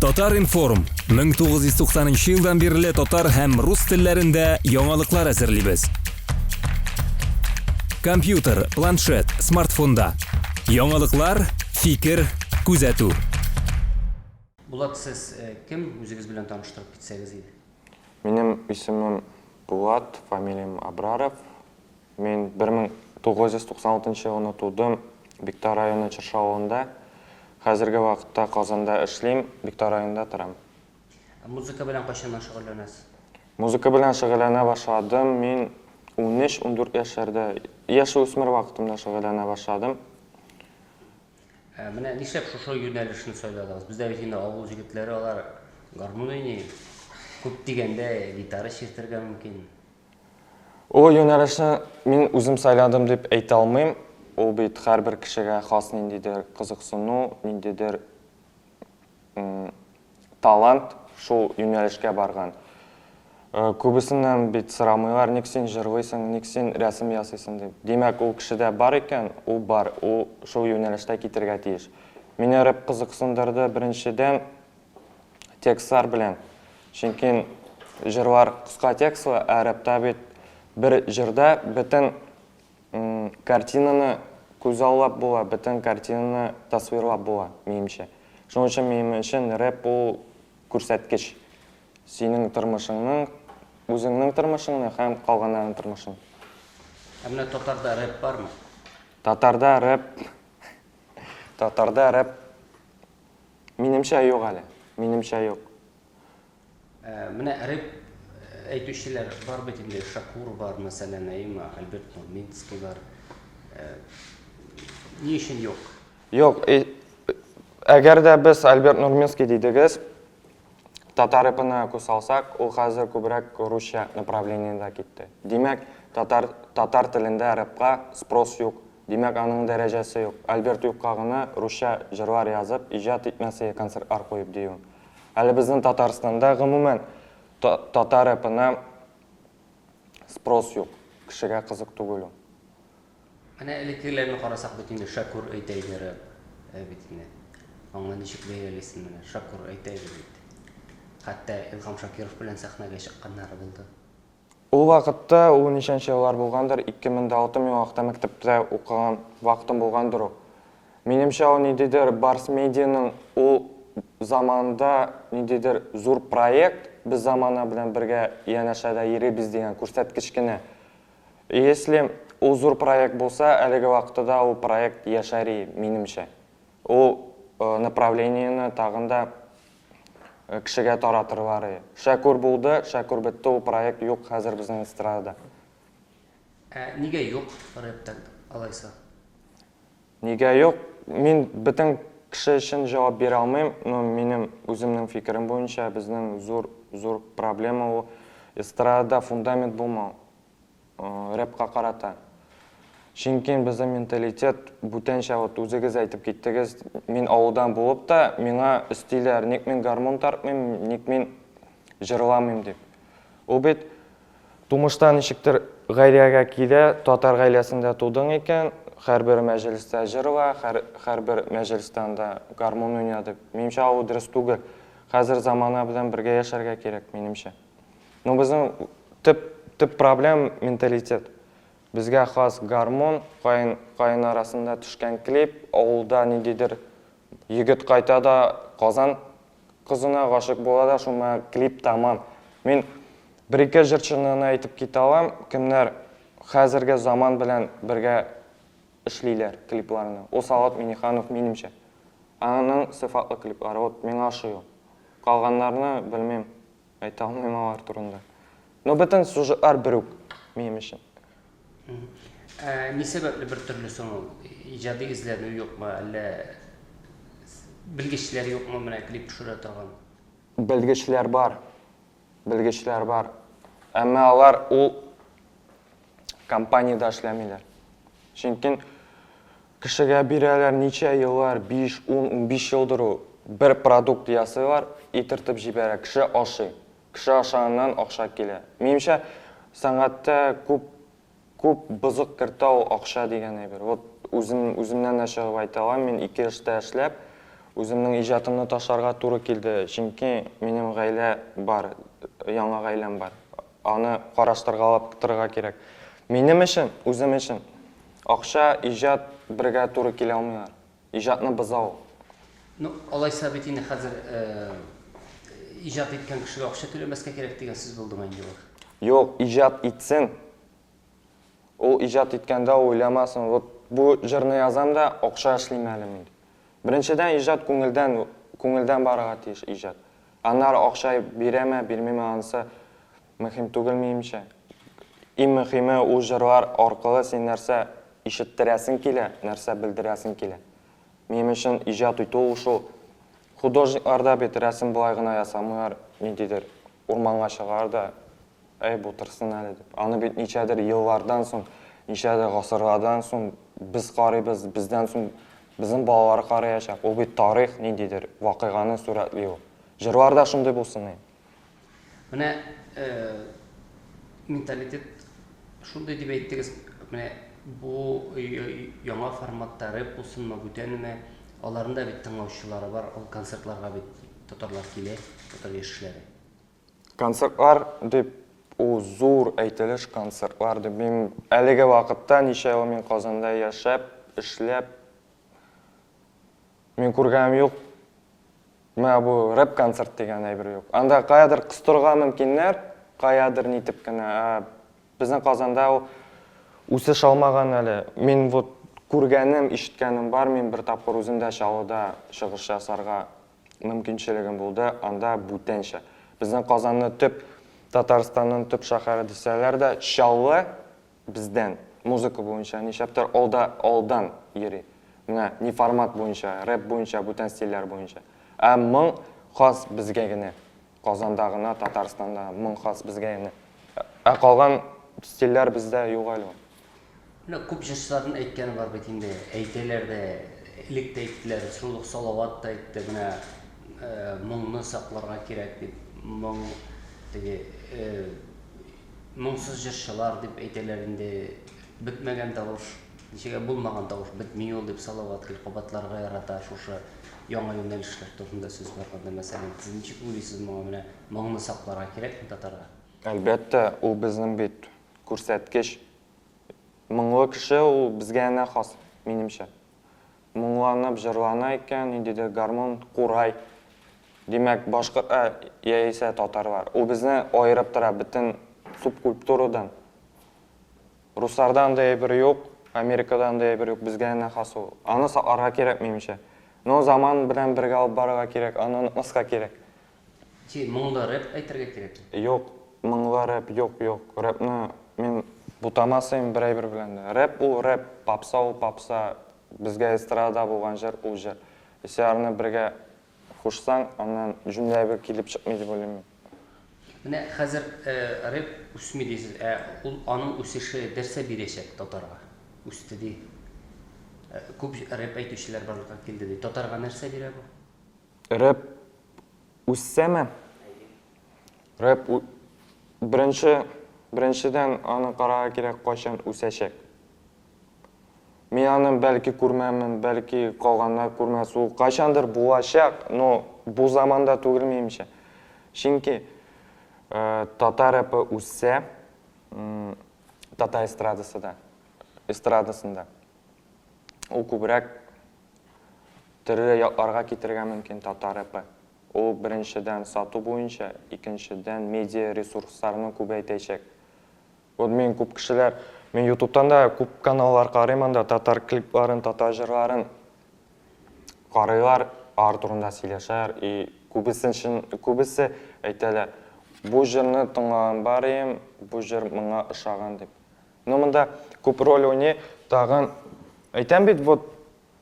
Татар информ 1990 елдан бері татар һәм рус телләрендә яңалыклар әзерлибез. Компьютер, планшет, смартфонда. Яңалыклар, фикер, күзәтү. Булат, сез кем үзегез белән таныштырып китсәгез иде? Минем исемем Булат, фамилиям Абраров. Мен 1996 елны тудым, Биктар районы Чыршы авылында. Хәзерге вакытта Казанда эшлим, Биктар районында торам. Музыка белән кайчаннан шөгыльләнәсез? Музыка белән шөгыльләнә башладым. Мин 13-14 яшьләрдә, яшь-үсмер вакытымда шөгыльләнә башладым. Менә нишләп шушы юнәлешне сайладыгыз? Бездә бит инде авыл җегетләре алар гармун уйный, күп дигәндә гитара чиртергә мөмкин. О юнәлешне мин үзем сайладым дип әйтә алмыйм. Ул бит һәрбер кешегә хас ниндидер кызыксыну, ниндидер талант шул юнәлешкә барган. Күбесеннән бит сорамыйлар, ник син җырлыйсың, ник син рәсем ясыйсың дип. Димәк, ул кешедә бар икән, ул бар, ул шул юнәлештә китергә тиеш. Мине рэп кызыксындырды беренчедән текстлар белән. Чөнки җырлар кыска текстлы, ә рэпта бит бер җырда бөтен картинаны күзаллап була, бөтен картинаны тасвирлап була, минемчә. Шуның өчен минем өчен рэп ул күрсәткеч. Синең тормышыңның, үзеңнең тормышыңны һәм калганнарның тормышын. Менә татарда рэп бармы? Татарда рэп минемчә юк әле. Минемчә юк. Менә рэп әйтүчеләр бар бит инде, Шакур бар, мәсәлән, Альберт Нурминский бар. Ни өчен юк? Юк, әгәр дә без Альберт Нурминский дидегез, татар рэпына күз салсак, ул хәзер күбрәк русча направлениедә китте. Димәк, татар телендә рэпка спрос юк. Димәк, аның дәрәҗәсе юк. Альберт юкка гына русча җырлар язып, иҗат итмәсә концертлар куеп дию. Әле безнең Татарстанда гомумән татар рэпына спрос юк. Кешегә кызык түгел. Менә элеккеләрне карасак бит инде Шакур әйтәйләр бит инде. Аңа ничек бәялисен менә Шакур әйтәйләр бит. Хәтта Илһам Шакиров белән сәхнәгә чыкканнары булды. Ул вакытта, ул ничәнче еллар булгандыр, 2006 вакытта мәктәптә укыган вакытым булгандыр. Минемчә, ул ниндидер Барс Медианың ул заманда ниндидер зур проект без замана белән бергә янәшәдә йөрибез дигән күрсәткеч кенә. Если ул зур проект булса, әлеге вакытта ул проект яшәри минемчә. Ул направлениене тагында кешегә таратырлар. Шакур булды, Шакур бетте, ул проект юк хәзер безнең эстрадада. Нигә юк рэптан алайса? Нигә юк? Мин бөтен кеше өчен җавап бирә алмыйм, но минем үземнең фикерем буенча безнең зур проблема ул эстрадада фундамент булмау. Рэпка карата. Чөнки безнең менталитет бүтәнчә, үзегез әйтеп киттегез, мин авылдан булып та, миңа өстиләр, ник мин гармон тартмыйм, ник мин җырламыйм дип. Ул бит тумыштан ничектер гаиләгә килә, татар гаиләсендә тудың икән, һәрбер мәҗлестә җырла, һәрбер мәҗлестән дә гармон уйна дип. Минемчә, ул дөрес түгел. Хәзер замана белән бергә яшәргә кирәк, минемчә. Но безнең төп проблем менталитет. Безгә хас гармон, кайын арасында төшкән клип, авылда ниндидер егет кайта да Казан кызына гашык була да, шуңа клип тамам. Мин бер-ике җырчыны әйтеп китә алам, кемнәр хәзерге заман белән бергә эшлиләр клипларны. Ул Салават Миниханов минемчә. Аның сыйфатлы клиплары миңа ошый. Калганнарны белмим, әйтә алмыйм алар турында. Но бөтен сюжетлар бер үк минем өчен. Ни сәбәпле бер төрле соң иҗади эзләнү юкмы, әллә белгечләр юкмы менә клип төшерә торган? Белгечләр бар. Әмма алар ул компаниядә эшләмиләр. Чөнки кешегә бирәләр ничә еллар, 5, 10, 15 елдыр бер продукт ясыйлар, итертеп җибәрә, кеше ашый. Кеше ашаганнан акча килә. Минемчә, сәнгатьтә күп бызык кертә ул акча дигән әйбер. Үземнән чыгып әйтә алам, мин 2 эштә эшләп, өзімнің ижатымны ташларға туры келді. Чөнки менің гаилә бар, яңа гаиләм бар. Аны караштыргалап торырга кирәк. Минем өчен, үзем өчен акча, ижат бергә туры килә алмыйлар. Ижатны бозау. Ну, алайса бит инде хәзер иҗат иткән кешегә акча түләмәскә кирәк дигән сүз булдымы инде ул? Yok, ijat etsin. O ijat etkəndə oylamasın. Bu jırını yazam da oqşa işləyim əlim indi. Birinciden ijat көңілден барыға тиеш ijat. Анар oqşay birəmə, bilmemə ansa mühim түгел meyimçə. Иң mühimi o jırlar arqalı sen нәрсә ишеттерәсең килә, нәрсә белдерәсең килә. Минем өчен ijat итү шул. Художникларда бит рәсем булай гына ясамыйлар, ниндидер урманга чыгар да bu тырсын әле дип. Аны бит ничәдер еллардан соң, ничәдер гасырлардан соң без карыйбыз, бездән соң безнең балалар карыячак. Ул бит тарих, ниндидер вакыйганы сурәтли ул. Җырлар да шундый булсын. Менә менталитет шундый дип әйттегез. Менә бу яңа форматтары булсынмы, бүтәнме, аларында бит тыңлаучылары бар, ул концертларга бит татарлар килә, татар яшьләре. Концертлар дип o zor әйтелеш концертлар дип. Мин әлеге вакытта ничә ел мин Казанда яшәп, эшләп мин күргәнем юк. Менә бу рэп концерт дигән әйбер юк. Анда каядыр кыстырга мөмкиннәр, каядыр нитеп кенә. Безнең Казанда үсеш алмаган әле. Мин вот күргәнем, ишеткәнем бар, мин бер тапкыр үзем дә чалуда чыгыш ясарга мөмкинчелегем булды. Анда бүтәнчә. Безнең Казанны төп Татарстанның төп шәһәре дисәләр дә чаллы бездән музыка буенча ничәптер алдан йөри. Менә ни формат буенча, рэп буенча, бүтән стильләр буенча. Моң хас безгә генә. Казанда гына, Татарстанда моң хас безгә генә. Калган стильләр бездә юк әле. Менә күп җырчыларның әйткәне бар бит инде. Әйтәләр дә, элек тә әйттеләр, Сулук Салават та әйтте, менә моңны сакларга кирәк дип, моң моңсыз җырчылар дип әйтәләр инде. Бетмәгән тавыш, ничәгә булмаган тавыш бетми ул дип Салават кабатларга ярата шушы яңа юнәлешләр турында сүз барганда, мәсәлән, сез ничек уйлыйсыз моңа менә моңны сакларга кирәкме татарга? Әлбәттә, ул безнең бит күрсәткеч. Моңлы кеше ул безгә генә хас, минемчә. Моңланып җырлана икән, ниндидер гармон курай. Димәк, башка яисә татарлар. Ул безне аерып тора бөтен субкультурадан. Руслардан да әйбер юк, Америкадан да әйбер юк, безгә генә хас ул. Аны сакларга кирәк минемчә. Но заман белән бергә алып барырга кирәк, аны онытмаска кирәк. Моңлы рэп әйтергә кирәк. Юк, моңлы рэп юк. Рэпны мин бутамасым бер әйбер белән. Рэп ул рэп, попса ул попса. Безгә эстрада булган җыр ул җыр. Исәрне бергә кушсаң, аннан җүнле әйбер килеп чыкмый дип уйлыйм. Менә хәзер рэп үсми дисез, ул аның үсеше нәрсә бирәчәк татарга? Үсте ди. Күп рэп әйтүчеләр барлыкка килде ди. Татарга нәрсә бирә бу? Рэп үссәме? Рэп беренчедән аны карарга кирәк, кайчан үсәчәк. Мин аны бәлки күрмәмен, бәлки калганнар күрмәс, ул кайчандыр булачак, но бу заманда түгел минемчә. Чөнки татар рэпы үссә, татар эстрадасында. Ул күбрәк төрле якларга китергә мөмкин татар рэпы. Ул беренчедән сату буенча, икенчедән медиа ресурсларны күбәйтәчәк. Вот мен күп кешеләр, мен YouTube'тан да күп каналлар карыйм, анда татар клипларын, татар җырларын карыйлар, ар турында сөйләшәләр, и күбесе әйтәләр, бу җырны тыңлаган бар идем, бу җыр моңа ошаган дип. Но монда күп роль уйный, тагын әйтәм бит, вот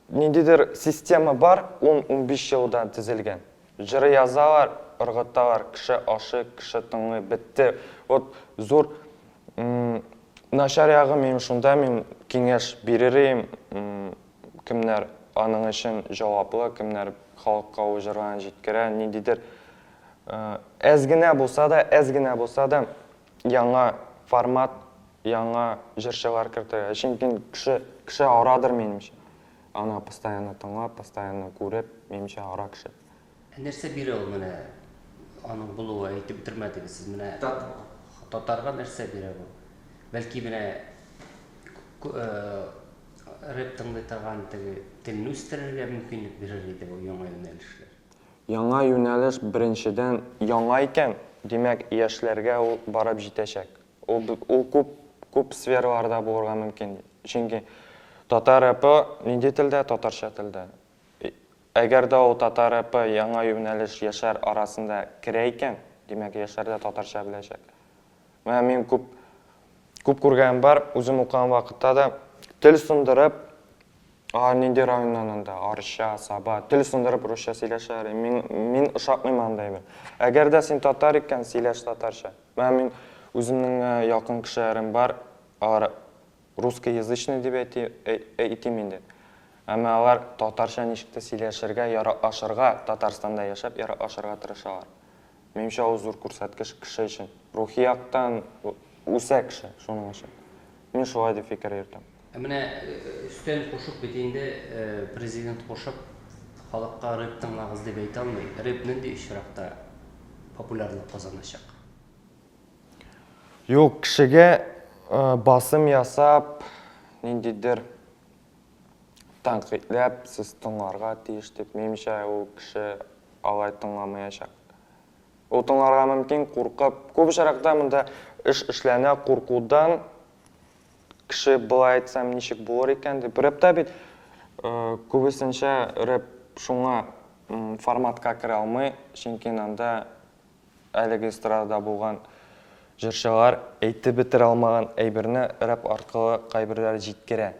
ниндидер система бар, 10-15 елда төзелгән. Җыры язалар, ыргыталар, кеше ашы, кеше тыңлый, бетте. Вот зур начар ягы мен шунда мен киңәш биререм, кемнәр аның өчен җаваплы, кемнәр халыкка ул җырларын җиткерә, ниндидер әз генә булса да яңа формат, яңа җырчылар кертә. Чөнки кеше арадыр минемчә. ана постоянно тыңлап, постоянно күреп, менимче ара кеше. Нәрсә бирә ул менә аның булуы әйтеп бетермәдегез сез менә татарга нәрсә бирә бу? Бәлки менә рэп тыңлый торган теге телне үстерергә мөмкинлек бирер иде бу яңа юнәлешләр. Яңа юнәлеш беренчедән яңа икән, димәк, яшьләргә ул барып җитәчәк. Ул күп сфераларда булырга мөмкин. Чөнки татар рэпы нинди телдә, татарча телдә. Әгәр дә ул татар рэпы яңа юнәлеш яшьләр арасында керә икән, димәк, яшьләр дә татарча беләчәк. Менә мин күп күргән бар, үзем укыган вакытта да тел сындырып, нинди районнан анда, Арча, Саба, тел сындырып русча сөйләшәләр. Мин ошатмыйм андай бер. Әгәр дә син татар икән, сөйләш татарча. Мин үземнең якын кешеләрем бар, русскоязычный дип әйтим инде. Әмма алар татарча ничек тә сөйләшергә, яратышырга, Татарстанда яшәп, яратышырга тырышалар. Минемчә ул зур күрсәткеч кеше өчен. Рухи яктан үсә кеше, шуның өчен. Мин шулай дип фикер йөртәм. Менә өстән кушып бит инде президент кушып халыкка рэп тыңлагыз дип әйтә алмый. Рэп нинди очракта популярлык казаначак? Юк, кешегә басым ясап, ниндидер тәнкыйтьләп, сез тыңларга тиеш дип, минемчә ул кеше алай тыңламаячак. Ул тыңларга мөмкин, куркып, күп очракта монда эшләнә куркудан кеше былай әйтсәм ничек булыр икән дип. Рэпта бит күбесенчә рэп шуңа форматка керә алмый, чөнки анда әлеге эстрадада булган җырчылар әйтеп бетерә алмаган әйберне рэп аркылы кайберләр җиткерә.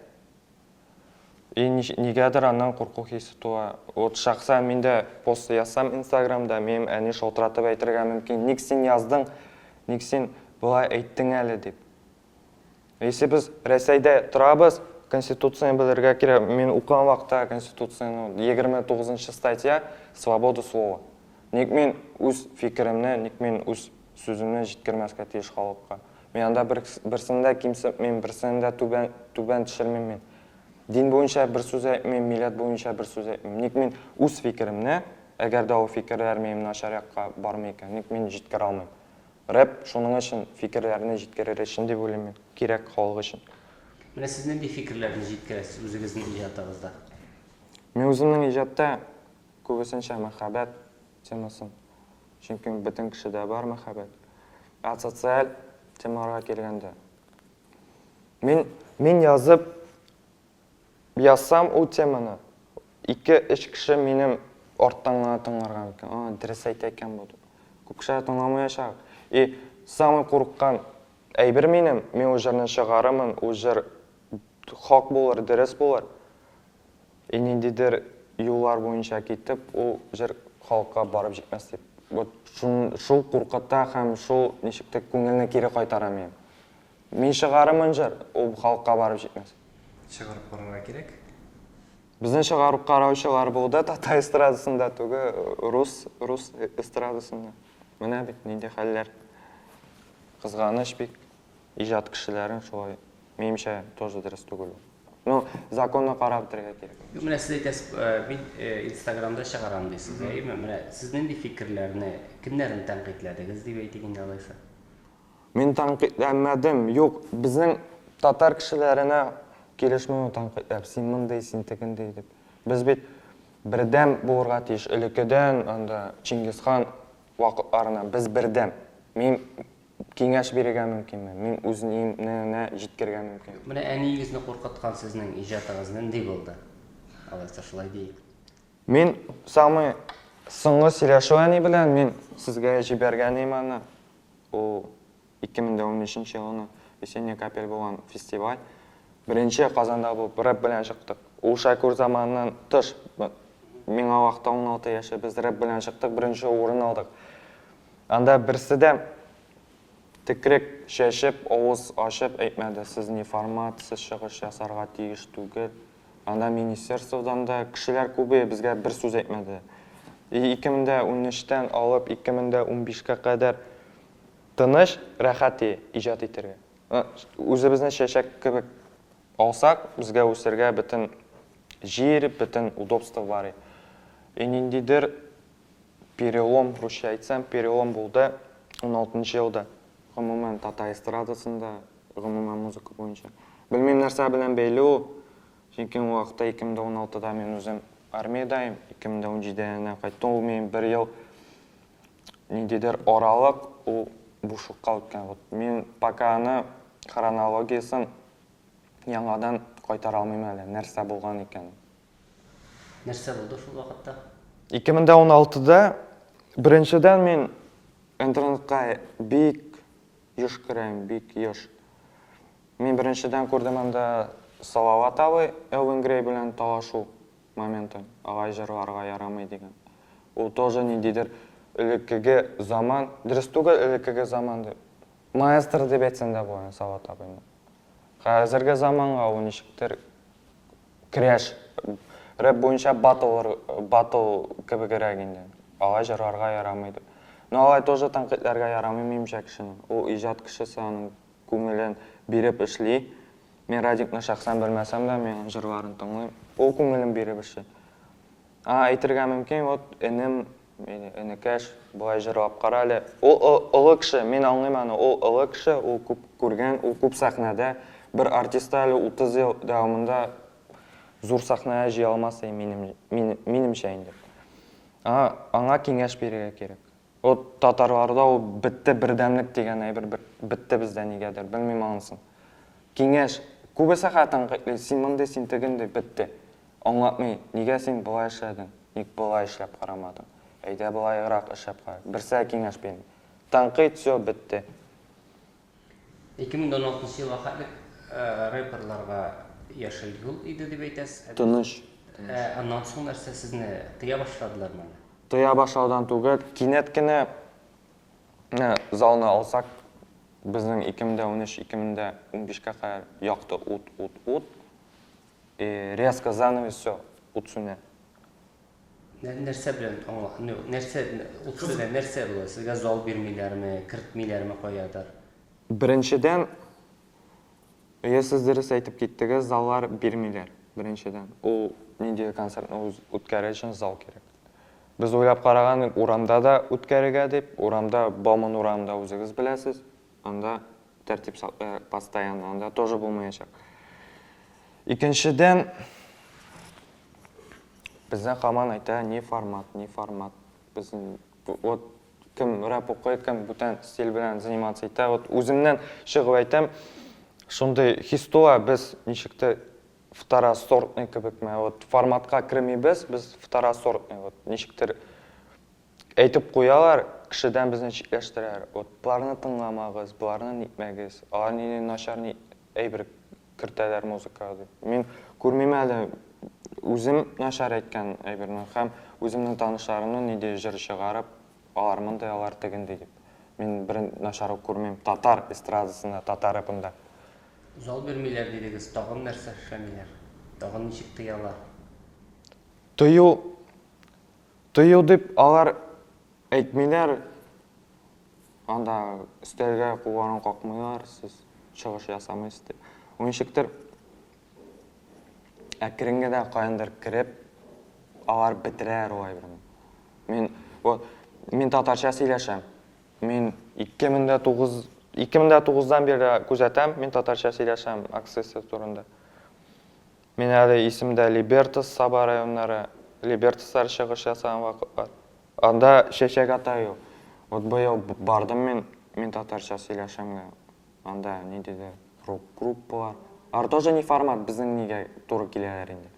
Нигәдер аннан курку хисе туа. Вот шахсан миндә пост язсам Инстаграмда, минем әни шалтыратып әйтергә мөмкин. Ник син яздың, ник син былай әйттең әле дип. Если biz Рәсәйдә торабыз, Конституцияны белергә кирәк. Мин укыган вакытта Конституцияның 29-нчы статья свобода слова. Ник мин үз фикеремне, ник мин үз сүземне җиткермәскә тиеш халыкка. Мин анда берсендә кимсеп, мин берсендә түбән төшермим мин. Дин буенча бер сүз әйтмим, милләт буенча бер сүз әйтмим. Ник мин үз фикеремне, әгәр дә ул фикерләр минем начар якка бармый икән, ник мин җиткерә алмыйм. Рэп шуның өчен фикерләрне җиткерер өчен дип уйлыйм мин. Кирәк халык өчен. Менә сез нинди фикерләрне җиткерәсез үзегезнең иҗатыгызда? Мин үземнең иҗатта күбесенчә мәхәббәт темасын. Чөнки бөтен кешедә бар мәхәббәт. Социаль темаларга килгәндә. Мин язсам ул теманы. 2-3 кеше минем арттан гына тыңларга мөмкин. Дөрес әйтә икән бу. Күп кеше тыңламаячак. И самый курыккан әйбер мин ул җырны чыгарымын, ул җыр хак булыр, дөрес булыр. И ниндидер юллар буенча китеп, ул җыр халыкка барып җитмәс дип. Вот шул куркыта һәм шул ничектә күңелне кире кайтара мин. Мин чыгарымын җыр, ул халыкка барып җитмәс. Чыгарып карарга кирәк. Безнең чыгарып караучылар булды татар эстрадасында түгел, рус эстрадасында. Менә бит нинди хәлләр. Кызганыч бик иҗат кешеләрен шулай. Минемчә тоже дөрес түгел. Ну, законны карап торырга кирәк. Менә сез әйтәсез, мин Инстаграмда чыгарам дисез, әйме? Менә сез нинди фикерләрне, кемнәрне тәнкыйтьләдегез дип әйтик инде алайса? Мин тәнкыйтьләмәдем. Юк, безнең татар кешеләренә килешмәү тәнкыйтьләп, син мондай, син тегендәй дип. Без бит бердәм булырга тиеш. Элеккедән анда Чингисхан вакытларына без бердәм. Мин киңәш бирергә мөмкинмен. Мин үземне җиткергә мөмкин. Менә әниегезне куркыткан сезнең иҗатыгыз нинди булды? Алайса шулай дейик. Мин самый соңгы сөйләшүне белән мин сезгә җибәргәнем аны. Ул 2013 елны Весенний капель булган фестиваль. Беренче Казанда булып рэп белән чыктык. Ул Шакур заманынан тыш. Миңа вакытта 16 яшь, без рэп белән чыктык, беренче урын алдык. Анда берсе дә тикрек шәшеп, авыз ачып әйтмәде, сез ни формат, сез чыгыш ясарга тиеш түгел. Анда министерстводан да кешеләр күбе безгә бер сүз әйтмәде. 2013-тән алып 2015-кә кадәр тыныч, рәхәт иҗат итәргә. Үзебезне чәчәк кебек алсак, безгә үсәргә бөтен жер, бүтін удобство бар. Ниндейдер перелом, русша айтсам, перелом болды 16 жылда. Ғымымен татар эстрадасында, ғымымен музыка бойынша. Білмейм нәрсе білен бейлі, жекен уақытта 2016-да мен өзім армиядайым, 2017-де қайттым, ол мен бір ел ниндейдер оралық, ол бұшыққа өткен. Мен пока аны хронологиясын яңадан қайтара алмайым әлі, нәрсе болған екен. Нәрсе болды шул вақытта? 2016-да біріншіден мен интернетқа бик еш кірейм, бик еш. Мен біріншіден көрдім анда Салават абай Элвин Грей білен талашу моменті, ағай жырларға ярамай деген. Ол тоже ниндейдер ілекіге заман, дұрыс түгіл ілекіге заман деп. Маэстр деп айтсан да болайын Салават абайны. Қазіргі заманға ол нешіктер креш, рэп бойынша батл кібі керегенде. Ағай жырларға ярамайды. Но ағай тоже танқитлерге ярамай мемші кішінің. Ол ижат кішісі аның көңілін беріп ішлей. Мен радикны шақсан білмәсем да, мен жырларын тыңлайым. Ол көңілін беріп іші. Айтырға мүмкін, інім, інікәш, бұлай жырлап қаралы. Ол ұлы кіші, мен аңлаймын, ол ұлы кіші, ол көп көрген, ол көп сахнада. Бір артист әлі 30 ел дауымында зор сахнaya жей алмасы менімше енді. Аңа кеңеш беруге керек. Ол татарларда ол бітті бірдәмлік деген әйбір бітті бізде негедір, білмейм аңысын. Кеңеш, көбісі қатан қайтлы, сен мұнды сен тігінді бітті. Аңлатмай, неге сен бұлай ішәдің, нек бұлай ішіліп қарамадың. Әйде бұлай ұрақ ішіліп қар, бірсі кеңеш берін. Танқит, все, бітті. 2016 жылға қайлық рэперларға яшыл юл иді деп айтасыз. Тыныш. Аннан соң нәрсе сізні тыя башладылар ма? Тыя башладан түгіл, кенеткені залны алсақ, біздің 2013-2015-қа қайыр яқты ұт. Резко занавес все, ұтсуне. Нәрсе білен, нәрсе бұлай, сізге зал бермейлеріме, кіртмейлеріме қоядар? Біріншіден, сіздері айтып кеттігі заллар бермейлер, біріншіден. Ол нендегі концертін өткәрі үшін зал керек. Біз ойлап қараған ұрамда да өткәріге деп, ұрамда, Бауман ұрамда өзіңіз білесіз, анда тәртіп постоянно, анда тоже болмайшақ. Екіншіден, бізден қаман айта, не формат. Біздің, кім рэп оқиды, кім бүтін стиль білән заниматься айта. Өзімнен шығып айтам, шындай хистоа біз нешікті второсортный кібік ме. Форматқа кірмей біз второсортный. Нешіктір әйтіп қоялар, кішіден біздің шекләштірер. Бұларыны тыңламағыз, бұларыны нетмәгіз, алар нені нашар әйбір кіртәлер музыкады. Мен көрмейм әлі өзім нашар әйткен әйбірні, қам өзімнің танышларымның неде жыр шығарып, алар мұндай, алар тігінді деп. Мен бірін нашары көрмейм татар эстрадасында, татар рэпында. Зал бермейлер дедіңіз, тағын нәрсе шәмейлер, тағын нешік тыялар? Тыйыл деп алар әйтмейлер, анда үстелге қуғанын қақмайлар, сіз шығыш жасамайсыз деп. Ойыншіктір әкірінге де қайындар кіріп, алар бітірер олай бірін. Мен татарша сөйлешем. Мен 2009-дан бері көзәтем, мен татарша сөйлешем акциясы турында. Мен әлі есімді Либертас Саба районлары, Либертастар шығыш жасаған вақыт. Анда шешек атайы. Бұйыл бардым мен татарша сөйлешемге. Анда не деді, рок-группалар. Тоже не формат, біздің неге туры келелер енді.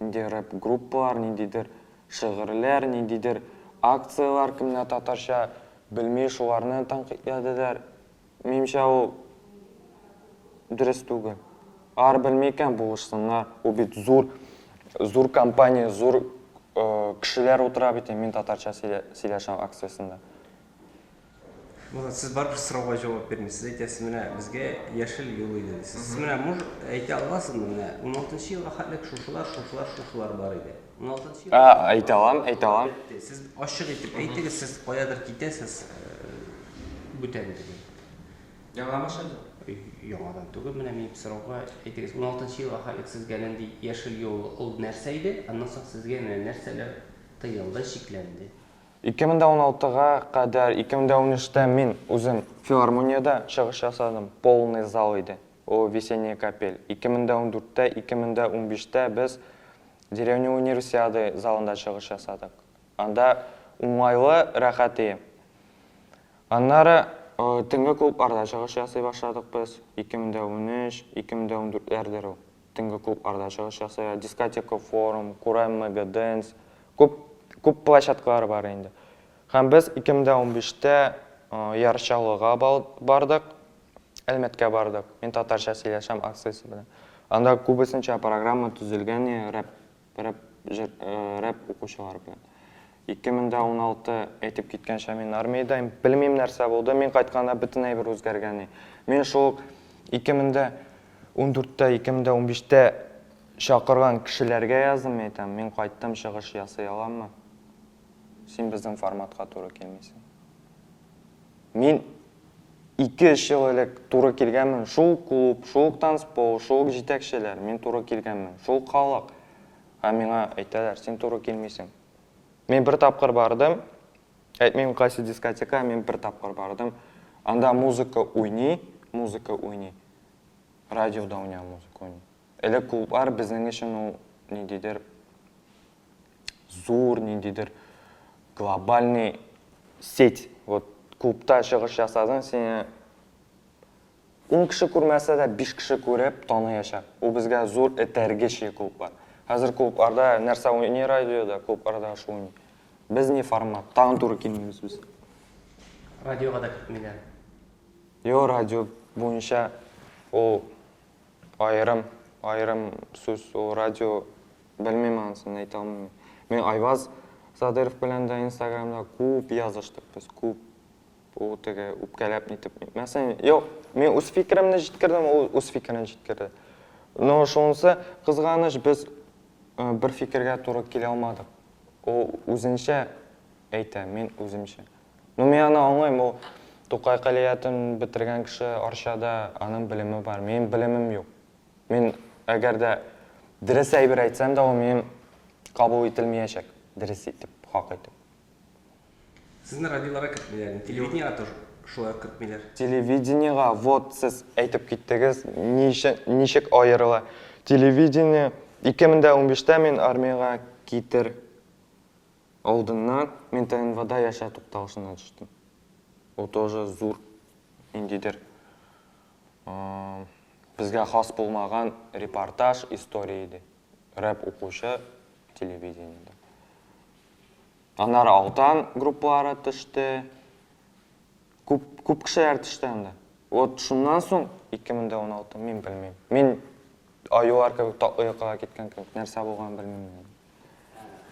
Неде рэп-группалар, недедір шығырлер, недедір акциялар, кіміне татарша білмей шуларынан танқитледілер. Менімше ол дұрыс түгіл. Ар білмейкен бұлышсынлар. Ол бет зор компания, зор кішілер отыра бетен мен татарша сөйлешем акциясында. Сіз бар бір сұрауға жауап бермейсіз. Айтасыз, міне бізге яшыл юл еді. Сіз міне мұж айта аласыз, міне 16 жылға қарлық шушылар бар еді. 16 жылға... Айталам. Сіз ашық етіп, әйтігі сіз қоядыр кетесіз бүтән деген. Яңамаша яңадан түгел, менә мин сорауга әйтегез, 16 елга хәлек сезгә нинди яшел юл ул нәрсә иде, аннан соң сезгә нәрсәләр тыелды, шикләнде. 2016-га кадәр 2013-тә мин үзем филармонияда чыгыш ясадым, полный зал иде. О весенняя капель. 2014-тә, 2015-тә без деревня универсиады залында чыгыш ясадык. Анда уңайлы, рәхәт иде. Аннары төнге клубларда чыгыш ясый башладык без 2013, 2014-ләрдә төнге клубларда чыгыш ясый, дискотека форум, Курай Мега Dance, күп площадкалар бар инде. Һәм без 2015-тә ярышчалыга бардык, Әлмәткә бардык. Мин татарча сөйләшәм акциясе белән. Анда күбесенчә программа төзелгән, рэп укучылар белән. 2016 әйтеп киткәнчә мин армиядә, белмим нәрсә булды, мин кайтканда бөтенләй бер үзгәргән. Мин шул 2014-тә, 2015-тә чакырган кешеләргә яздым, әйтәм, мин кайттым, чыгыш ясый аламмы? Син безнең форматка туры килмисең. Мин 2-3 ел элек туры килгәнмен, шул клуб, шул танцпол, шул җитәкчеләр, мин туры килгәнмен, шул халык. Һәм миңа әйтәләр, син туры килмисең. Мин бер тапкыр бардым, әйтмим кайсы дискотека, мин бер тапкыр бардым. Анда музыка уйный. Радиода уйный музыка уйный. Элек клублар безнең өчен ул ниндидер зур, ниндидер глобальный сеть. Вот клубта чыгыш ясадың, сине 10 кеше күрмәсә дә 5 кеше күреп таныячак. Ул безгә зур этәргече клуб бар. Хәзер клубларда нәрсә уйный радиода, клубларда шул уйный. Без не формат, тагын туры килмибез без. Радиога да китмиләр. Yo, радио буенча ул айрым сүз, ул радио белмим анысын әйтә алмыйм. Мен Айваз Садыров белән дә Инстаграмда күп языштык без, күп. Ул теге үпкәләп нитеп. Мәсәлән, юк, мен үз фикеремне җиткердем, ул үз фикерен җиткерде. Но шунысы кызганыч, без бер фикергә туры килә алмадык. Ул үзенчә әйтә, мен үземчә. Но мен аны аңлыйм, ул Тукай калиятын бетергән кеше Арчада аның белеме бар, минем белемем юк. Мен әгәр дә дөрес әйбер әйтсәм дә, ул минем кабул ителмәячәк, дөрес итеп, хак итеп. Сезне радиоларга кертмиләр, телевидениега тоже шулай кертмиләр. Телевидениега вот сез әйтеп киттегез, ничек аерыла. Телевидение 2015-тә мин армияга китер алдыннан мин ТНВда яшә тукталышына төштем. Ул тоже зур индидер. Безгә хас булмаган репортаж история иде. Рэп укучы телевидениеда. Аннары Алтан группалары төште. Күп кешеләр төште анда. Вот шуннан соң 2016 мин белмим. Мин аюлар кебек татлы йокыга киткән кебек, нәрсә булган белмим.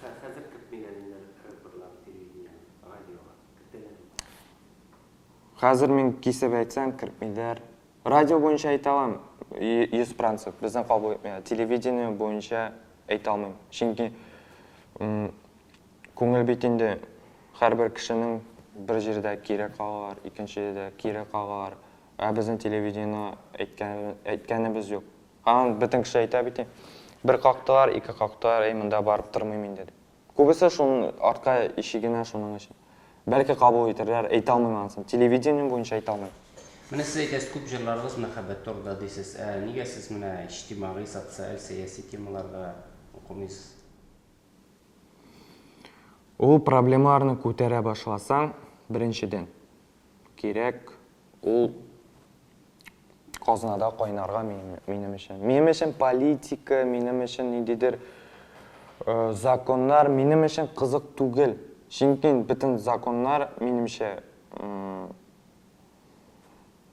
Хәзер кертмиләр инде рэперлар телевидениега, радиога. Кертәләр. Хәзер мин кисеп әйтсәм, кертмиләр. Радио буенча әйтә алам, 100%. Безнең кабул итмәя. Телевидение буенча әйтә алмыйм. Чөнки күңел бит инде һәрбер кешенең бер җирдә кирәк калалар, икенче җирдә кирәк калалар. Ә безнең телевидение әйткәнебез юк. Һәм бөтен кеше әйтә бит. Бер кактылар, ике кактылар, монда барып тормыйм инде дип. Күбесе шуның артка ишигенә шуның өчен. Бәлки кабул итәрләр, әйтә алмыйм анысын. Телевидение буенча әйтә алмыйм. Менә сез әйтәсез, күп җырларыгыз мәхәббәт турында дисез. Нигә сез менә иҗтимагый, социаль, сәяси темаларга укымыйсыз? Ул проблемаларны күтәрә башласаң, беренчедән кирәк ул казнада кайнарга минем өчен. Минем өчен политика, минем өчен ниндидер законнар минем өчен кызык түгел. Чөнки бөтен законнар минемчә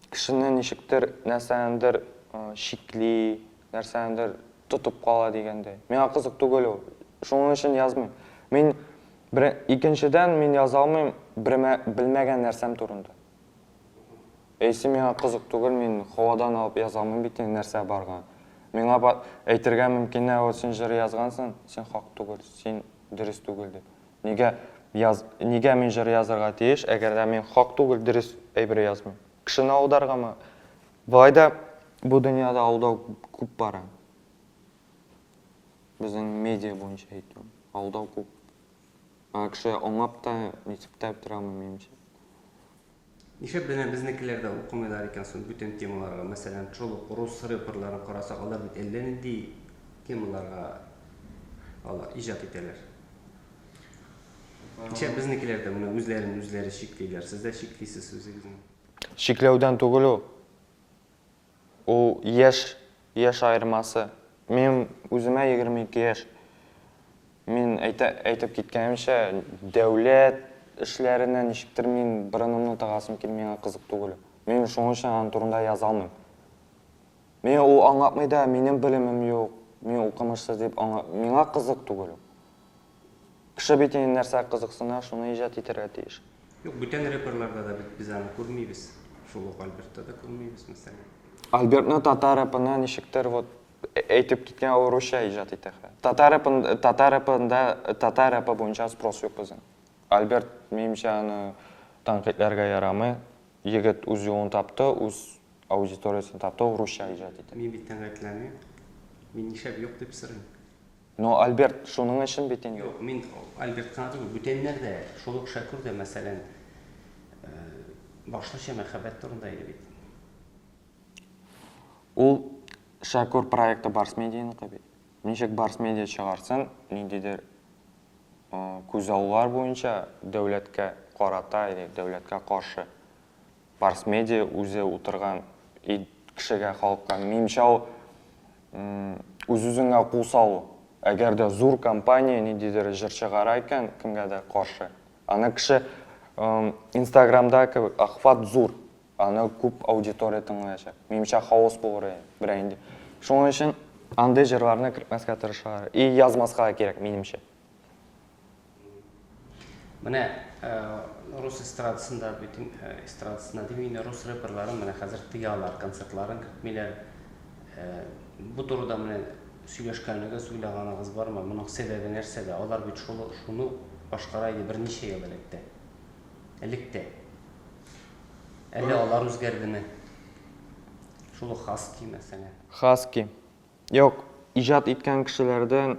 кешене ничектер нәрсәндер шикли, нәрсәндер тотып кала дигәндәй. Миңа кызык түгел ул. Шуның өчен язмыйм. Мин икенчедән мин яза алмыйм белмәгән нәрсәм турында. Әйсе миңа кызык түгел, мин һавадан алып яза алмыйм бит нәрсә барган. Миңа әйтергә мөмкин, син җыр язгансың, син хак түгел, син дөрес түгел дип. Нигә мин җыр язарга тиеш, әгәр дә мин хак түгел, дөрес әйбер язмыйм. Кешене аударгамы, Вайда bu dünyada алдау көп бар. Біздің медиа бойынша айтуым. Алдау көп. Кіші оңап та, нетіп тәп тұра меніңше. Нишеп бенә безнекеләрдә укымыйлар икән соң бүтән темаларга, мәсәлән, шул рус рэперларын карасак, алар бит әллә нинди темаларга алар иҗат итәләр. Нишеп безнекеләрдә моны үзләре шиклиләр. Сез дә шиклисез үзегезне. Шикләүдән түгел ул. Ул яшь айырмасы. Мен үземә 22 яшь. Мен әйтеп киткәнемчә, дәүләт эшләреннән ничектер мин борынымны тагасым килмәгән кызык түгел. Мен шуның өчен аның турында яза алмыйм. Мен ул аңлатмый да, минем белемем юк, мен укымышсыз дип миңа кызык түгел. Кеше бит нәрсә кызыксына, шуны иҗат итәргә тиеш. Юк, бүтән рэперларда да без аны күрмибез. Шул ук Альбертта да күрмибез, мәсәлән. Альбертны татар рэпына ничектер әйтеп киткән ул русча иҗат итә. Татар рэпы буенча спрос юк безнең. Альберт минемчә аны тәнкыйтьләргә ярамый. Егет үз юлын тапты, үз аудиториясын тапты, русча иҗат итә. Мин бит тәнкыйтьләрне мин нишәп юк дип сорыйм. Но Альберт шуның өчен бит инде. Юк, мин Альбертка түгел, бүтәннәр дә, шул ук Шакур да, мәсәлән, башлыча мәхәббәт турында иде бит. Ул Шакур проекты Барс Медианыкы бит. Ничек Барс Медиа чыгарсын, ниндидер күзаллар буенча дәүләткә карата или дәүләткә каршы Барс Медиа үзе утырган кешегә, халыкка минемчә ул үз-үзеңә кул салу. Әгәр дә зур компания ниндидер җыр чыгара икән, кемгәдер каршы. Аны кеше Инстаграмда охват зур. Аны күп аудитория тыңлаячак. Минемчә хаос булыр инде. Шуның өчен андай җырларны кертмәскә тырышалар. И язмаска кирәк минемчә. Менә рус эстрадасында бүтән эстрадасында димәк, рус рэперларын менә хәзер тыялар, концертларын кертмиләр. Бу турыда менә сөйләгәнегез бармы? Моның сәбәбе нәрсәдә? Алар бит шуны башкара иде берничә ел электә. Әле алар үзгәрдеме? Шул Хаски мәсәлән. Хаски. Юк, иҗат иткән кешеләрдән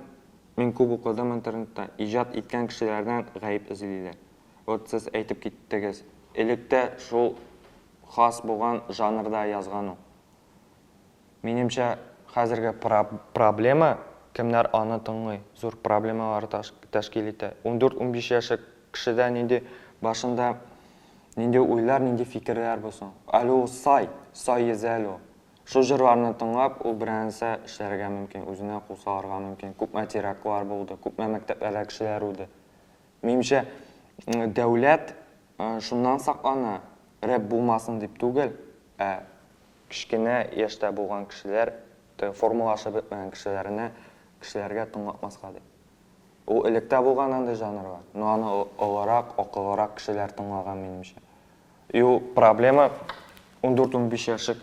мин күп укыдым интернетта. Иҗат иткән кешеләрдән гаип эзлиләр. Вот сез әйтеп киттегез. Электә шул хас булган жанрда язган ул. Минемчә хәзерге проблема кемнәр аны тыңлый. Зур проблемалар тәшкил итә. 14-15 яшьлек кешедә нинди башында нинди уйлар, нинди фикерләр булсын. Әле ул сай яза. Шу җырларны тыңлап, ул берәрсә эшләргә мөмкин, үзенә кул салырга мөмкин. Күп материаллар булды, күп мәктәпләрдә кешеләр үлде. Минемчә дәүләт шуннан саклана, рэп булмасын дип түгел, кичкенә яшьтә булган кешеләр, формулашы бетмәгән кешеләргә тыңлатмаска дип. Ул электә булган андай жанр бар. Но аны оларак, акыллырак кешеләр тыңлаган минемчә. Ю проблема 14-15 яшьлек.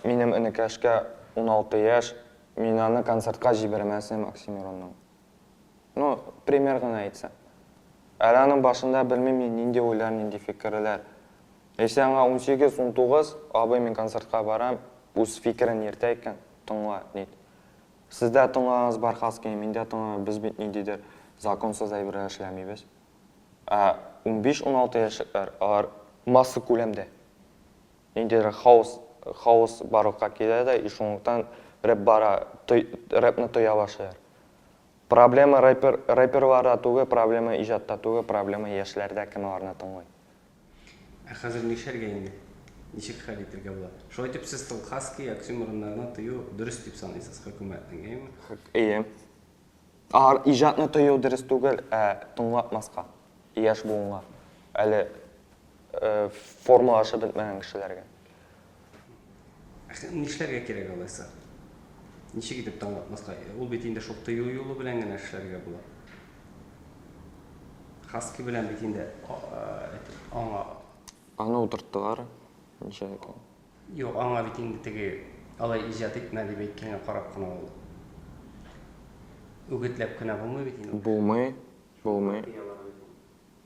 Минем энекәшкә 16 яшь, мин аны концертка җибәрмәсем Оксимиронның. Ну, пример гына әйтсәм. Әле аның башында белмим нинди уйлар, нинди фикерләр. Если аңа 18-19, абый мин концертка барам, үз фикерен йөртә икән, тыңла, нит. Сездә тыңлагыз бар Хаски, миндә тыңла, без бит ниндидер законсыз әйберләр эшләмибез. 15-16 яшьләр алар масса күләмдә. Ниндидер хаос барлыкка килә дә, шуңлыктан рэпны тоя башлыйлар. Проблема рэперларда түгел, проблема иҗатта түгел, проблема яшьләрдә кем аларны тыңлый. Хәзер нишәргә инде? Ничек хәл итәргә була? Шулай итеп сез Хаски, Оксимироннарны тыю дөрес дип саныйсыз хөкүмәтнең, әйме? Әйе. Иҗатны тыю дөрес түгел, тыңлатмаска, яшь булуңа, әле формулашы бетмәгән кешеләргә. Нишләргә кирәк алайса? Ничек итеп тыңлатмаска? Ул бит инде шул тыю юлы белән генә эшләргә була. Хаски белән бит инде Аны утырттылар. Ничә икән? Юк, аңа бит инде теге алай иҗат итмә дип әйткәнгә карап кына ул. Үгетләп кенә булмый бит инде. Булмый.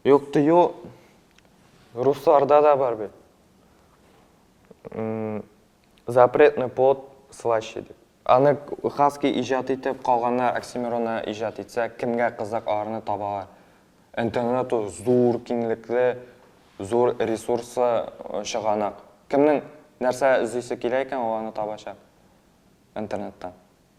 Юк, тыю русларда да бар бит. запретный плод слаще деп. Аны Хаски ижад етіп, қалғандар Оксимирона ижад етсе, кімге қызық арыны табалар. Интернет зор кеңліклі, зор ресурсы шығанақ. Кімнің нәрсе іздейсі келе екен, оланы табашақ интернеттен.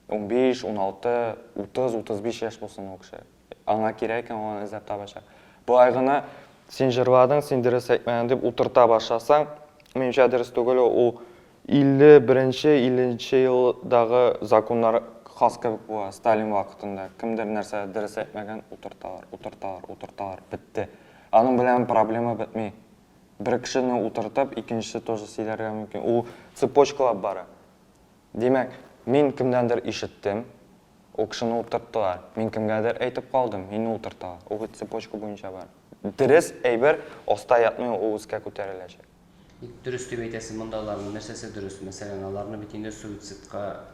15, 16, 30, 35 яш болсын ол кіші. Аңа керек екен, оланы іздеп табашақ. Бұл айғына сен жырладың, сен дұрыс айтмайын деп отырта башасаң, меніңше дұрыс түгіл, ол 51-50 жылдағы закондар Хаска buvo Сталин вақытында. Кімдер нәрсе дұрыс айтмаған отырталар, бітті. Аның білән проблема бітмей. Бір кішіні отыртып, екіншісі тоже сейлерге мүмкін. Ол цепочкалап бары. Демек, мен кімдендір ишіттім, ол кішіні отырттылар. Мен кімгәдір айтып қалдым, мені отырттылар. Ол цепочка бойынша бар. Дұрыс әйбір, остай атмай ол өзге көтерілешек. Дұрыс деп айтасың, мұндалардың нәрсесі дұрыс. Мәселен, аларны бітінде суицидқа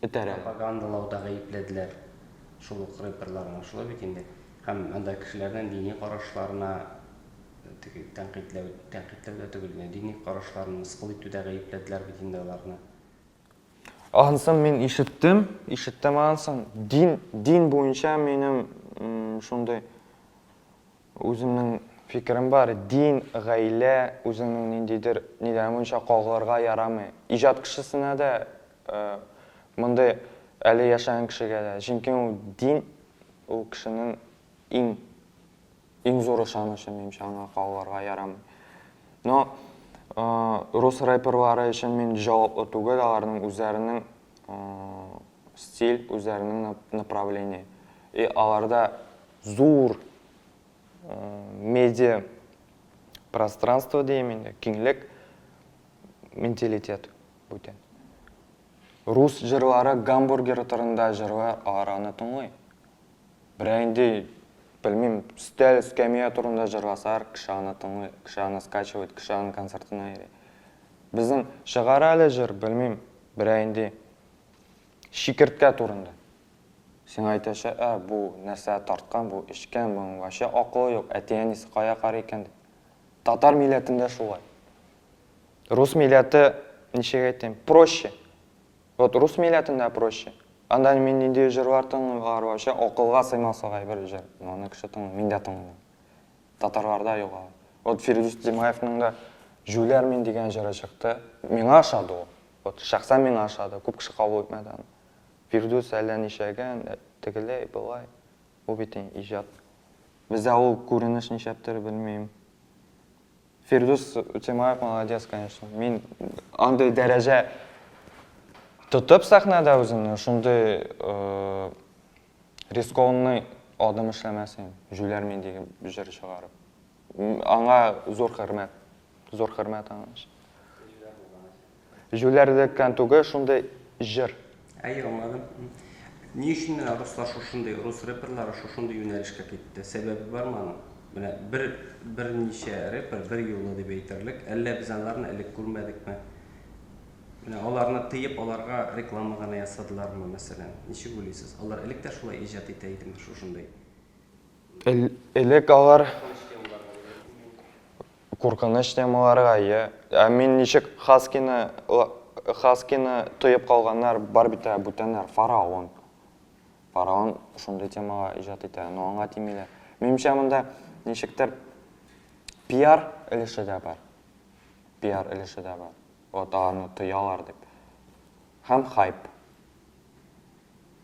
пропагандалаудағы епледілер. Шулық рэперларына, шулы бітінде. Хәм анда кішілердің дини қарашларына тәнқитлеуді түгіліне, дини қарашларын мысқыл етудағы епледілер бітінде аларына. Ағынсын мен ишіттім ағынсын. Дин бойынша менің шондай өзімнің фикірім бар. Дин, ғайле, өзімнің нендейдір, неден бойынша қалғыларға ярамай. Ижад кішісіне де мұндай әлі яшаған кішіге де. Жинкен ол дин, ол кішінің ең зоры шанышы менімше аңа қалғыларға ярамай. Но рус рэперлары үшін мен жауаплы түгіл, алардың өздерінің стиль, өздерінің направление. И аларда зор медиа пространство деймін, кеңлік менталитет бүтен. Рус жырлары гамбургер тұрында жырлар араны тұңғай. Бірәйінде, білмейм, стәл, скамия тұрында жырласар, кіші аны тұңғай, кіші аны скачивает, кіші аны концертына ере. Біздің шығар әлі жыр, білмейм, бірәйінде шикіртке тұрында. Сен айташы, бұл нәрсе тартқан, бұл ішкен, бұл ваще ақылы жоқ, әтейінесі қая қар екен. Татар милләтінде шулай. Рус милләті, нешеге айтайын, проще. Вот рус милләтінде проще. Андан мен нендей жырлар тұңғылар ваще ақылға саймасыға бір жыр. Оны кіші тұңғы, мен де тұңғылар. Татарларда жоқ. Вот Фирдус Тимаевның да Жүлермен деген жыры шықты. Мен ашады ол. Вот шақса мен ашады, көп кіші қабыл өтмеді. Фирдус әлден ешеген, тігілей, бұлай, ол бетен ижад. Бізде ол көрініш нешептері білмеймін. Фирдус Тимаев молодец, конечно. Мен андай дәреже тұтып сахнада өзімні, шындай рискованный адам ішлемесен, Жүлермен деген жыр шығарып. Аңа зор құрмет аңаш. Жүлерден түгі шындай жыр. Аңладым. Не үшін руслар шошындай, рус рэперлары шошындай юнәлішке кетті? Себебі бар ма? Бір неше рэпер, бір юлы деп айтырлық, әлі біз анларын әлік көрмедік ме? Оларны тыйып, оларға рекламығаны ясадылар ма, мәселен? Неше көрейсіз? Олар әлік те шулай ижат етейді ме шошындай? Әлік олар қорқыныш темаларға, мен нешек Хаскины тыйып қалғандар бар біті бүтенер фараон. Фараон шындай темаға ижат етеді, но аңа тимелі. Менімше мұнда нешектер пиар іліші де бар. Вот ағаны тыялар деп. Хам хайп.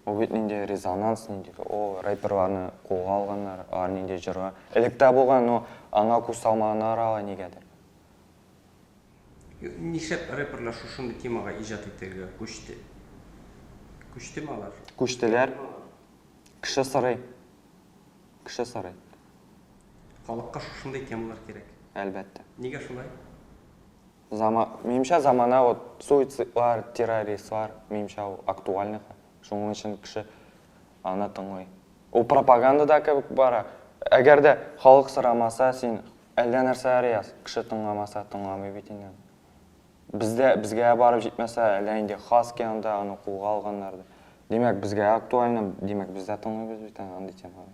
Ол бет ненде резонанс, ненде рэперларны қолға алғандар, ненде жырға. Әлікті болған, но аңа көз салмағын арала негедір. Нешеп рэперлар шошынды темаға ижат етегі көшті? Көшті ме алар? Көштілер кіші сырай. Халыққа шошындай темалар керек? Әлбәтті. Неге шулай? Менімше замана суицидлар, террористлар, менімше актуальныға. Шоның үшін кіші ана тыңғай. Ол пропаганда да көбік бара. Әгер де халық сұрамаса, сен әлден нәрсе әрияз, кіші тыңғамаса, тыңғамай бетінен. Бізге барып жетмесе, әлейінде хас кенді, аны қолға алғанларды. Демек, бізге актуальны, демек, бізде тыңғай біз бетен, аңды темаға.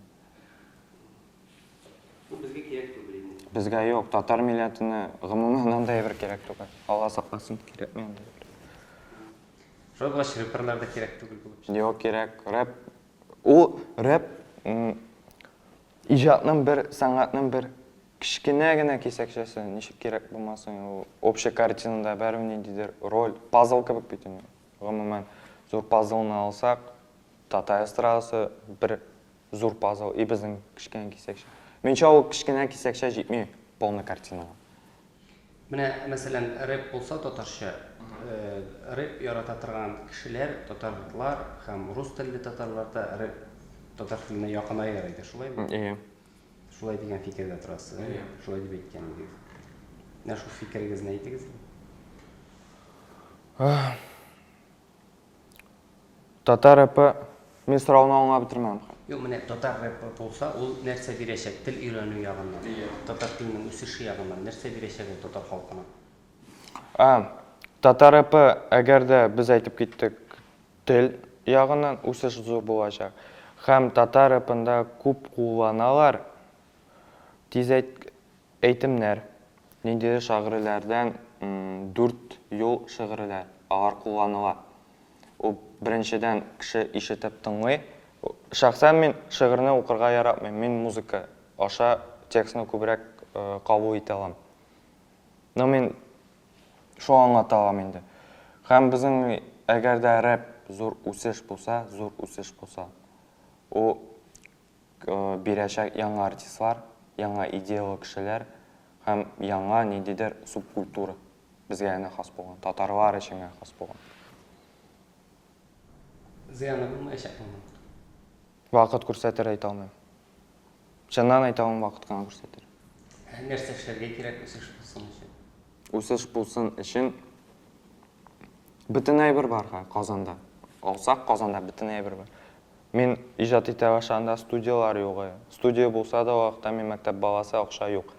Бізге керек көбірейді. Бізге yok, татар милләтіне ғымыма нандай бір керек түгіл. Алла сақласын керек мен. Шоғаш рэперларда керек түгіл болып. Yok керек, рэп. Ол рэп ижатның бір, саңатның бір кішкене генә кесекшесі, нешік керек болмасын, ол общий картинада бәріне дейдер роль, пазл кебек битен. Ғымыма зор пазлны алсақ, татар эстрадасы бір зор пазл, и біздің кішкене кесекше. Менше ол кішкене кесекше жетмей полный картинаға. Менә, мәсәлән, рэп булса татарча, рэп ярата торган кешеләр, татарлар һәм рус телле татарларда рэп татар теленә якынайыр иде, шулаймы? Иә. Шулай дигән фикердә торасыз. Шулай дип әйткән идегез. Менә шул фикерегезне әйтегез. Татар рэпі, мен сұрауны аңлап бітірмәм. Юк, менә татар рэпы булса, ул нәрсә бирәчәк? Тел өйрәнү ягыннан, татар теленең үсеше ягыннан нәрсә бирәчәк ул татар халкына? Татар рэпі, әгәр дә біз әйтеп киттек, тел ягыннан үсеш зур булачак. Һәм татар рэпында күп кулланалар тиз әйтемнәр. Ниндидер шагыйрьләрдән 4 ел шигырьләр алар кулланыла. Ул беренчедән кеше ишетеп тыңлый. Шәхсән мен шигырьне укырга яратмыйм. Мен музыка аша текстны күбрәк кабул итә алам. Но мен шул аңлата алам инде. Һәм безнең әгәр дә рэп зур үсеш булса, ул бирәчәк яңа артистлар, яңа идеялы кешеләр һәм яңа ниндидер субкультура безгә генә хас булган, татарлар өчен генә хас булган. Зыяны булмаячак моның. Вакыт күрсәтер әйтә алмыйм. Чыннан әйтә алмыйм, вакыт кына күрсәтер. Нәрсә эшләргә кирәк үсеш булсын өчен? Үсеш булсын өчен бөтен әйбер бар Казанда. Алсак Казанда бөтен әйбер бар. Мен иҗат итә башлаганда студиялар юк. Студия булса да вакытта мен мәктәп баласы акча юк.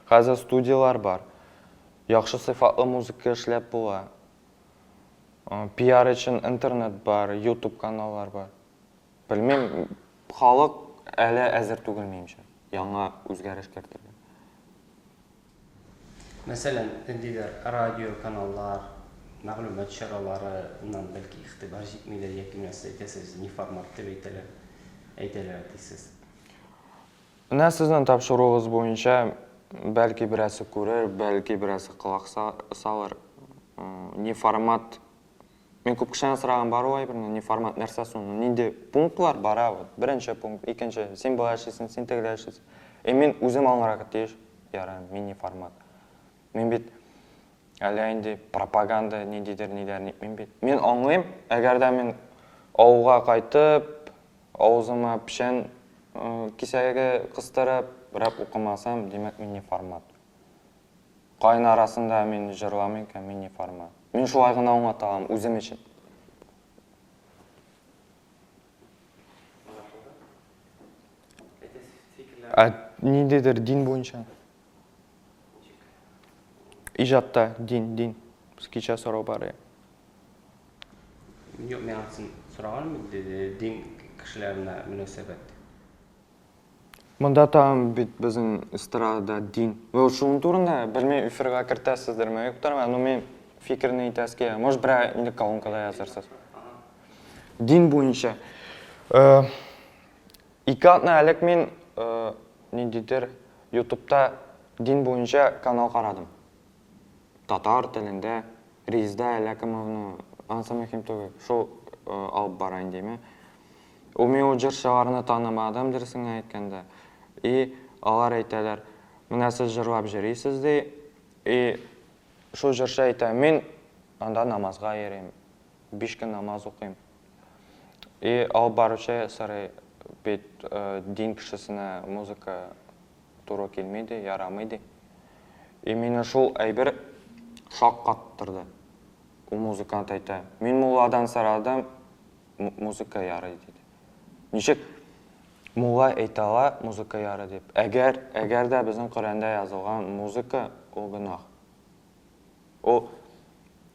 Хәзер студиялар бар. Яхшы сыйфатлы музыка эшләп була. Пиар өчен интернет бар, YouTube каналлар бар. Белмим, халык әле әзер түгел минемчә. Яңа үзгәреш кертергә. Мәсәлән, ниндидер радио каналлар, мәгълүмат чараларынан бәлки игътибар җитмиләр яки нәрсә әйтәсез, ни формат дип әйтәләр дисез. Менә сезнең тапшыруыгыз буенча бәлки берәрсе күрер, бәлки берәрсе кылак салыр. Ни формат. Мен күп кешенән сораган бар ул әйберне, ни формат нәрсә соң, нинди пунктлар бара. Беренче пункт, икенче, син бу эшлисең, син тегеләр эшлисең. Мен үзем аңларга тиеш, ярам, мини формат. Мен бит әле инде пропаганда ниндидер нитмим бит. Мен аңлыйм, әгәр дә мен авылга кайтып, авызыма пешән кисәгә кыстырып, рэп укымасам, димәк мини формат. Кайын арасында мен җырламыйм икән, мини формат. Мен шулай гына аңлата алам үзем өчен. Ниндидер дин буенча. Иҗатта дин. Кичә сорау бар. Юк, мен атын сораганым дин кешеләренә мөнәсәбәт. Монда там бит безнең эстрадада дин. Ва шуның турында белмәй эфирга кертәсездерме, юктырмы? Но мен фикерне әйтәскә, может бер инде колонкада язарсыз. Дин буенча. Икатны әлек мен ниндидер YouTube'та дин буенча канал карадым. Татар телендә Резда Әләкимовны ансам ким түгел. Шул алып бара индеме. Ул мен ул җырчыларны танымадым дөресен әйткәндә. И алар әйтәләр, менә сез җырлап йөрисез ди. И шул җырчы әйтә, мен анда намазга йөрим. 5 көн намаз укыйм. И алып баручы сорый, бит дин кешесенә музыка туры килмәйди, ярамыйди. И мине шул әйбер шок каттырды. Ул музыкант әйтә, мен мулладан сорадым, музыка ярый диде. Ничек мулла әйтә ала, музыка ярый дип. Әгәр дә безнең Коръәндә язылган музыка ул гынах. Ул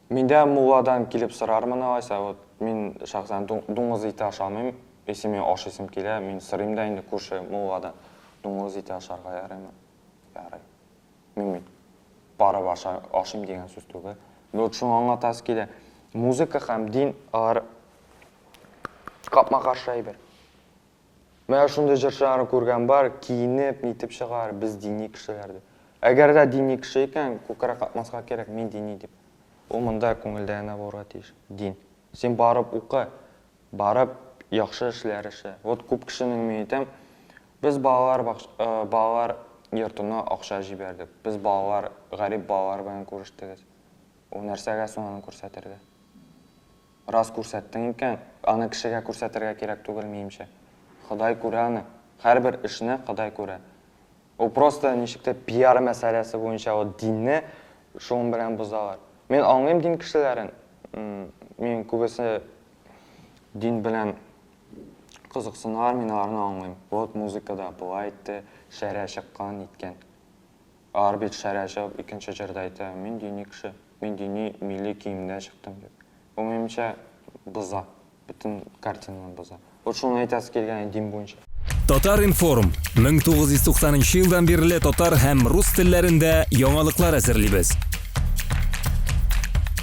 миндә мулладан килеп сорармын алайса, вот мин шәхсән дуңгыз ите ашамыйм, есеме ашыйсым килә, мин сорыйм да инде күрше мулладан дуңгыз ите ашарга ярыймы? Ярый. барып ашайм деген сөз түгел. Вот шуны аңлатасы келе. Музыка һәм дин ар капма-каршы әйбер. Мен шундай җырчыларны күргән бар, киенеп, нитеп чыгар, без дини кешеләрдә. Әгәр дә дини кеше икән, күкрәк катмаска кирәк, мин дини дип. Ул монда күңелдә генә булырга тиеш. Дин. Сен барып укы, барып яхшы эшләр эше. Вот күп кешенең мен әйтәм, без балалар йортына акча җибәрдек. Без балалар, гарип балалар белән күрештек. Ул нәрсәгә соң аны күрсәтергә? Раз күрсәттең икән, аны кешегә күрсәтергә кирәк түгел минемчә. Ходай күрә аны. Һәрбер эшне Ходай күрә. Ул просто ничектә пиар мәсьәләсе буенча ул динне шуның белән бозалар. Мен аңлыйм дин кешеләрен. Мен күбесе дин белән кызыксынар, мин аларны аңлыйм. Вот музыкада булай итте, шәрә чыккан иткән. Арбит шәрә чыгып икенче җырда әйтә, мин дини кеше, мин дини милли киемдә чыктым дип. Ул минемчә боза, бөтен картинаны боза. Вот шуны әйтәсе килгән дин буенча. Татар информ 1990 елдан бирле татар һәм рус телләрендә яңалыклар әзерлибез.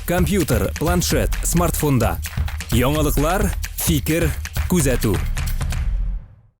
Компьютер, планшет, смартфонда. Яңалыклар, фикер, күзәтү.